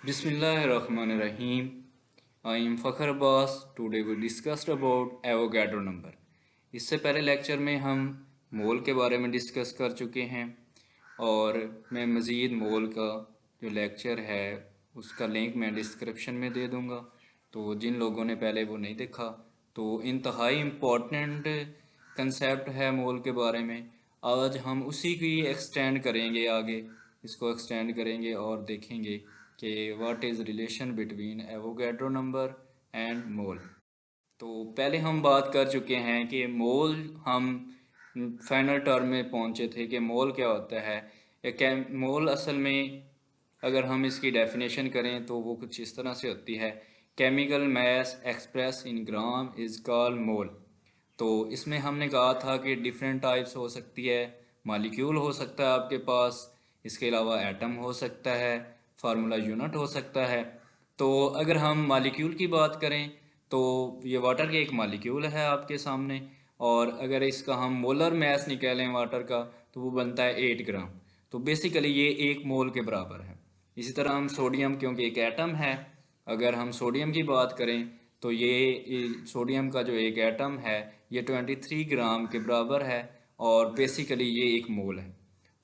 Bismillahirrahmanirrahim. I am Fakhar Abbas. Today we discussed about Avogadro number. इससे पहले lecture में हम मोल के बारे में डिस्कस कर चुके हैं और मैं मज़ीद मोल का जो लेक्चर है उसका लिंक मैं डिस्क्रिप्शन में दे दूँगा। तो जिन लोगों ने पहले वो नहीं देखा तो इंतहाई इम्पोर्टेंट कंसेप्ट है मोल के बारे में। आज हम उसी की एक्सटेंड करेंगे, आगे इसको एक्सटेंड करेंगे और देखेंगे कि what is relation between Avogadro number and मोल। तो पहले हम बात कर चुके हैं कि मोल, हम फाइनल टर्म में पहुंचे थे कि मोल क्या होता है। मोल असल में अगर हम इसकी डेफिनेशन करें तो वो कुछ इस तरह से होती है, chemical mass express in gram is called mole. तो इसमें हमने कहा था कि डिफरेंट टाइप्स हो सकती है, मालिक्यूल हो सकता है आपके पास, इसके अलावा एटम हो सकता है, फार्मूला यूनिट हो सकता है। तो अगर हम मालिक्यूल की बात करें तो ये वाटर के एक मालिक्यूल है आपके सामने, और अगर इसका हम मोलर मैस निकालें वाटर का तो वो बनता है 8 ग्राम। तो बेसिकली ये 1 मोल के बराबर है। इसी तरह हम सोडियम, क्योंकि एक एटम है, अगर हम सोडियम की बात करें तो ये सोडियम का जो एक एटम है ये 23 ग्राम के बराबर है और बेसिकली ये 1 मोल है।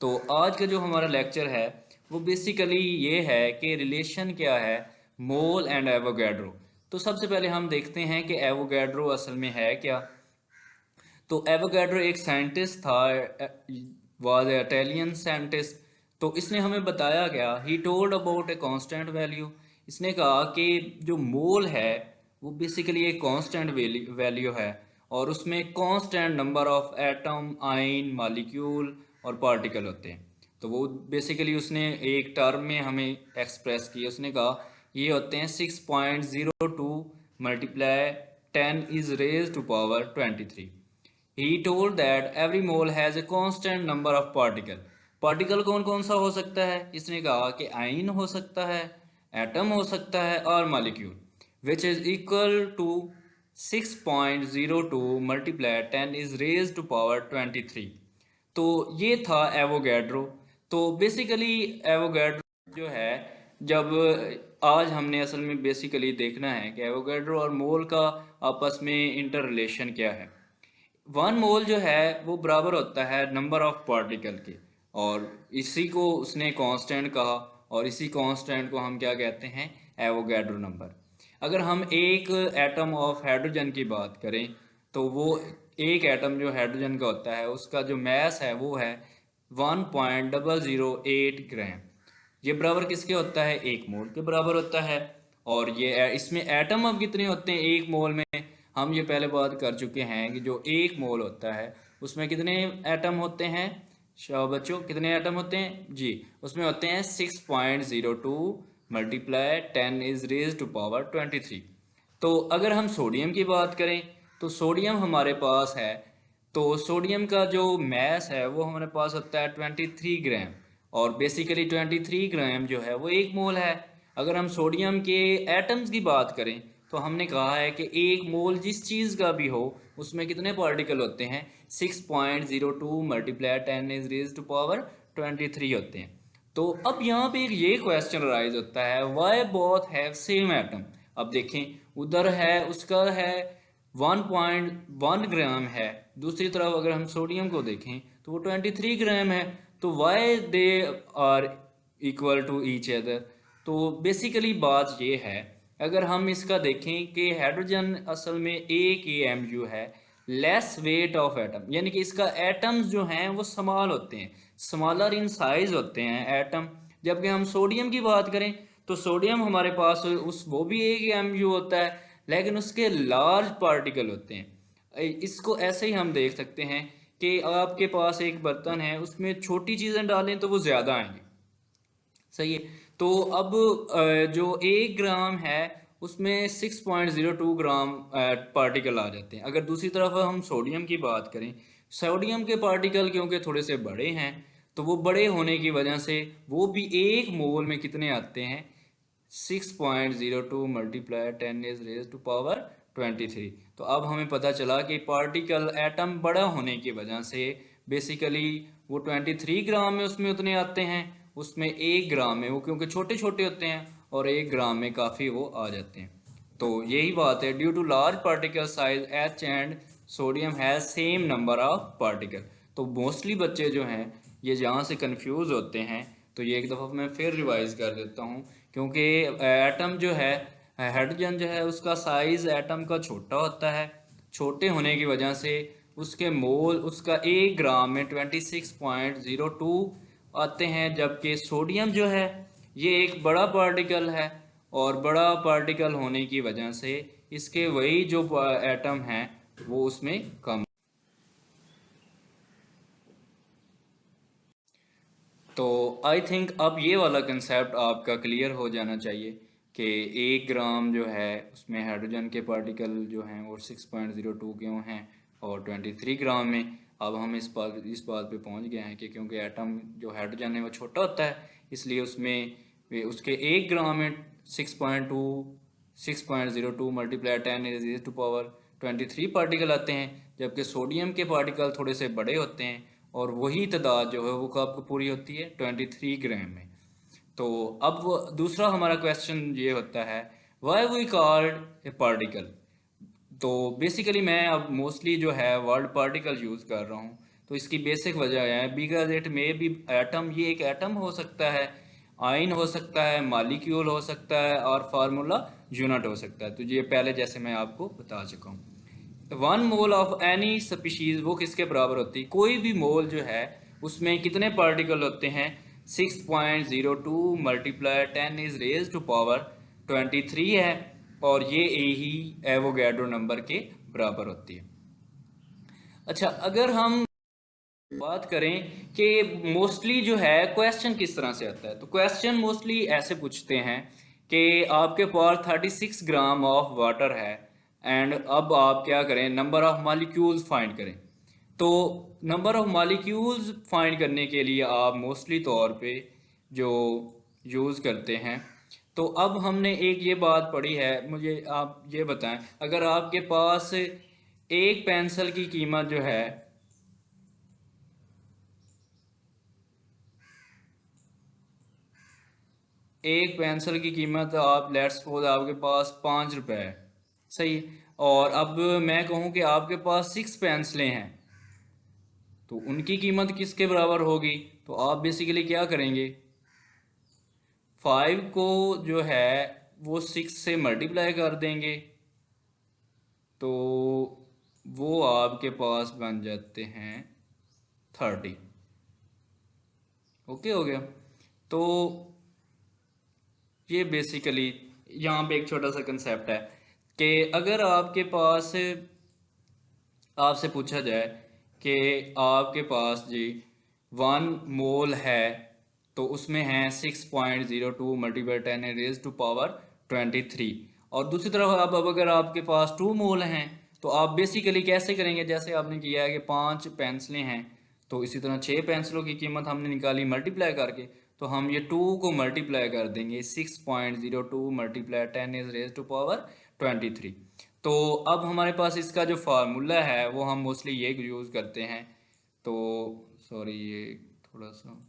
तो आज का जो हमारा लेक्चर है वो बेसिकली ये है कि रिलेशन क्या है मोल एंड एवोगैड्रो। तो सबसे पहले हम देखते हैं कि एवोगैड्रो असल में है क्या। तो एवोगैड्रो एक साइंटिस्ट था, वाज इटालियन साइंटिस्ट। तो इसने हमें बताया क्या, he told about a constant value. इसने कहा कि जो मोल है वो बेसिकली एक कांस्टेंट वैल्यू है और उसमें constant number of atom, ion, molecule और पार्टिकल होते हैं। तो वो बेसिकली उसने एक टर्म में हमें एक्सप्रेस किया। उसने कहा ये होते हैं 6.02 multiply 10 is raise to power 23। He told that every mole has a constant number of particle. Particle कौन कौन सा हो सकता है? इसने कहा कि आयन हो सकता है, एटम हो सकता है और molecule, which is equal to 6.02 multiply 10 is raise to power 23। तो ये था एवोगैड्रो। तो बेसिकली एवोगैड्रो जो है, जब आज हमने असल में बेसिकली देखना है कि एवोगैड्रो और मोल का आपस में इंटर रिलेशन क्या है। 1 मोल जो है वो बराबर होता है नंबर ऑफ पार्टिकल के, और इसी को उसने कांस्टेंट कहा और इसी कांस्टेंट को हम क्या कहते हैं, एवोगैड्रो नंबर। अगर हम एक एटम ऑफ हाइड्रोजन की बात करें तो वो एक एटम जो हाइड्रोजन का होता है उसका जो मैस है वो है 1.008 ग्राम। ये बराबर किसके होता है, 1 मोल के बराबर होता है। और ये इसमें एटम अब कितने होते हैं 1 मोल में, हम ये पहले बात कर चुके हैं कि जो 1 मोल होता है उसमें कितने एटम होते हैं बच्चों, कितने एटम होते हैं जी, उसमें होते हैं 6.02 multiply 10 is raise to power 23। तो अगर हम सोडियम की बात करें तो सोडियम हमारे पास है, तो सोडियम का जो मैस है वो हमारे पास होता है 23 ग्राम, और बेसिकली 23 ग्राम जो है वो 1 मोल है। अगर हम सोडियम के एटम्स की बात करें तो हमने कहा है कि 1 मोल जिस चीज़ का भी हो उसमें कितने पार्टिकल होते हैं, 6.02 multiply 10 is raise to power 23 होते हैं। तो अब यहाँ पे एक ये क्वेश्चन राइज होता है, why both have same atom. अब देखें, उधर है उसका है 1.1 ग्राम है, दूसरी तरफ अगर हम सोडियम को देखें तो वो 23 ग्राम है। तो why they are equal to each other. तो बेसिकली बात ये है, अगर हम इसका देखें कि हाइड्रोजन असल में एक ही एमयू है, लेस वेट ऑफ एटम, यानी कि इसका एटम्स जो हैं वो स्मॉल होते हैं, स्मॉलर इन साइज होते हैं एटम। जबकि हम सोडियम की बात करें तो सोडियम हमारे पास उस वो भी एक ही एमयू होता है लेकिन उसके लार्ज पार्टिकल होते हैं। इसको ऐसे ही हम देख सकते हैं कि आपके पास एक बर्तन है, उसमें छोटी चीज़ें डालें तो वो ज़्यादा आएंगे, सही है। तो अब जो 1 ग्राम है उसमें 6.02 ग्राम पार्टिकल आ जाते हैं। अगर दूसरी तरफ हम सोडियम की बात करें, सोडियम के पार्टिकल क्योंकि थोड़े से बड़े हैं तो वो बड़े होने की वजह से वो भी 1 मोल में कितने आते हैं, 6.02 multiply 10 is raise to power 23। तो अब हमें पता चला कि पार्टिकल एटम बड़ा होने की वजह से बेसिकली वो 23 ग्राम में उसमें उतने आते हैं उसमें 1 ग्राम में वो, क्योंकि छोटे छोटे होते हैं और 1 ग्राम में काफ़ी वो आ जाते हैं। तो यही बात है, due to large particle size H and sodium has same number of particle. तो मोस्टली बच्चे जो हैं ये जहाँ से कंफ्यूज होते हैं, तो ये एक दफ़ा मैं फिर रिवाइज कर देता हूँ, क्योंकि एटम जो है, हाइड्रोजन जो है उसका साइज़ एटम का छोटा होता है। छोटे होने की वजह से उसके मोल, उसका 1 ग्राम में 26.02 आते हैं, जबकि सोडियम जो है ये एक बड़ा पार्टिकल है, और बड़ा पार्टिकल होने की वजह से इसके वही जो एटम हैं वो उसमें कम। तो आई थिंक अब ये वाला कंसेप्ट आपका क्लियर हो जाना चाहिए कि 1 ग्राम जो है उसमें हाइड्रोजन के पार्टिकल जो हैं वो 6.02 क्यों हैं, और 23 ग्राम में अब हम इस बात पे पहुंच गए हैं कि क्योंकि एटम जो हाइड्रोजन है वो छोटा होता है, इसलिए उसमें उसके 1 ग्राम में 6.02 मल्टीप्लाई 10⁻⁻³ पार्टिकल आते हैं, जबकि सोडियम के पार्टिकल थोड़े से बड़े होते हैं और वही तादाद जो है वो कब पूरी होती है 23 ग्राम में। तो अब दूसरा हमारा क्वेश्चन ये होता है, why we called a particle. तो बेसिकली मैं अब मोस्टली जो है वर्ड पार्टिकल यूज़ कर रहा हूँ, तो इसकी बेसिक वजह है because it may be atom, ये एक एटम हो सकता है, आयन हो सकता है, मालिक्यूल हो सकता है, और फार्मूला यूनिट हो सकता है। तो ये पहले जैसे मैं आपको बता चुका हूँ, 1 मोल ऑफ एनी स्पीशीज वो किसके बराबर होती है, कोई भी मोल जो है उसमें कितने पार्टिकल होते हैं, 6.02 मल्टीप्लाई 10⁻⁻23 है, और ये ही एवोगैड्रो नंबर के बराबर होती है। अच्छा, अगर हम बात करें कि मोस्टली जो है क्वेश्चन किस तरह से आता है, तो क्वेश्चन मोस्टली ऐसे पूछते हैं कि आपके पास 36 ग्राम ऑफ वाटर है, एंड अब आप क्या करें, नंबर ऑफ मॉलिक्यूल्स फाइंड करें। तो नंबर ऑफ मॉलिक्यूल्स फाइंड करने के लिए आप मोस्टली तौर पे जो यूज़ करते हैं, तो अब हमने एक ये बात पढ़ी है, मुझे आप ये बताएं, अगर आपके पास एक पेंसिल की कीमत जो है, एक पेंसिल की कीमत आप लेट्स सपोज आपके पास 5 रुपए है, सही। और अब मैं कहूँ कि आपके पास 6 पेंसिलें हैं, तो उनकी कीमत किसके बराबर होगी, तो आप बेसिकली क्या करेंगे, 5 को जो है वो 6 से मल्टीप्लाई कर देंगे, तो वो आपके पास बन जाते हैं 30। ओके हो गया। तो ये बेसिकली यहाँ पे एक छोटा सा कंसेप्ट है कि अगर आपके पास, आपसे पूछा जाए कि आपके पास जी 1 मोल है, तो उसमें है 6.02 मल्टीप्लाई 10⁻⁻23, और दूसरी तरफ अब अगर आपके पास 2 मोल हैं, तो आप बेसिकली कैसे करेंगे, जैसे आपने किया है कि 5 पेंसिलें हैं, तो इसी तरह 6 पेंसिलों की कीमत हमने निकाली मल्टीप्लाई करके, तो हम ये 2 को मल्टीप्लाई कर देंगे 6.02 मल्टीप्लाई 10⁻⁻23। तो अब हमारे पास इसका जो फार्मूला है वो हम मोस्टली ये यूज़ करते हैं। तो सॉरी, ये थोड़ा सा,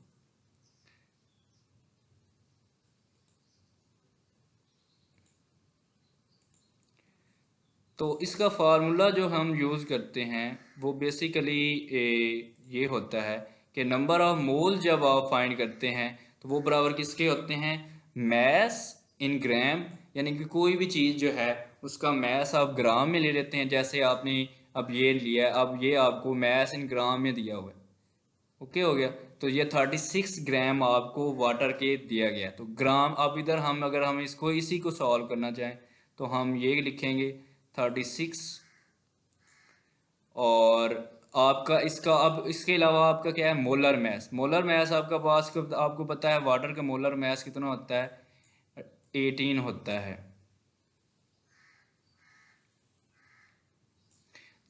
तो इसका फार्मूला जो हम यूज़ करते हैं वो बेसिकली ये होता है कि नंबर ऑफ मोल जब आप फाइंड करते हैं तो वो बराबर किसके होते हैं, मैस इन ग्राम, यानी कि कोई भी चीज़ जो है उसका मैस आप ग्राम में ले लेते हैं, जैसे आपने अब ये लिया, अब ये आपको मैस इन ग्राम में दिया हुआ है, ओके हो गया। तो ये 36 ग्राम आपको वाटर के दिया गया, तो ग्राम, अब इधर हम अगर हम इसको इसी को सॉल्व करना चाहें तो हम ये लिखेंगे 36, और आपका इसका, अब इसके अलावा आपका क्या है, मोलर मैस, मोलर मैस आपका पास आपको पता है वाटर का मोलर मैस कितना होता है, 18 होता है।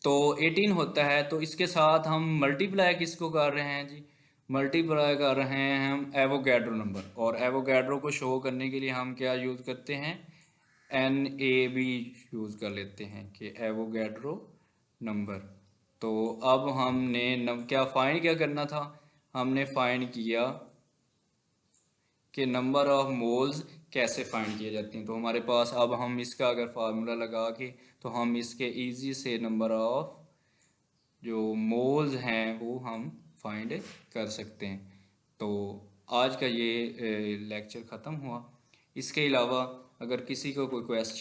तो 18 होता है, तो इसके साथ हम मल्टीप्लाई किसको कर रहे हैं जी, मल्टीप्लाई कर रहे हैं हम एवोगैड्रो नंबर, और एवोगैड्रो को शो करने के लिए हम क्या यूज़ करते हैं, NAB यूज़ कर लेते हैं कि एवोगैड्रो नंबर। तो अब हमने क्या फाइंड क्या करना था, हमने फाइंड किया कि नंबर ऑफ मोल्स कैसे फाइंड किए जाते हैं। तो हमारे पास अब हम इसका अगर फार्मूला लगा के तो हम इसके इजी से नंबर ऑफ जो मोल्स हैं वो हम फाइंड कर सकते हैं। तो आज का ये लेक्चर ख़त्म हुआ। इसके अलावा अगर किसी को कोई क्वेश्चन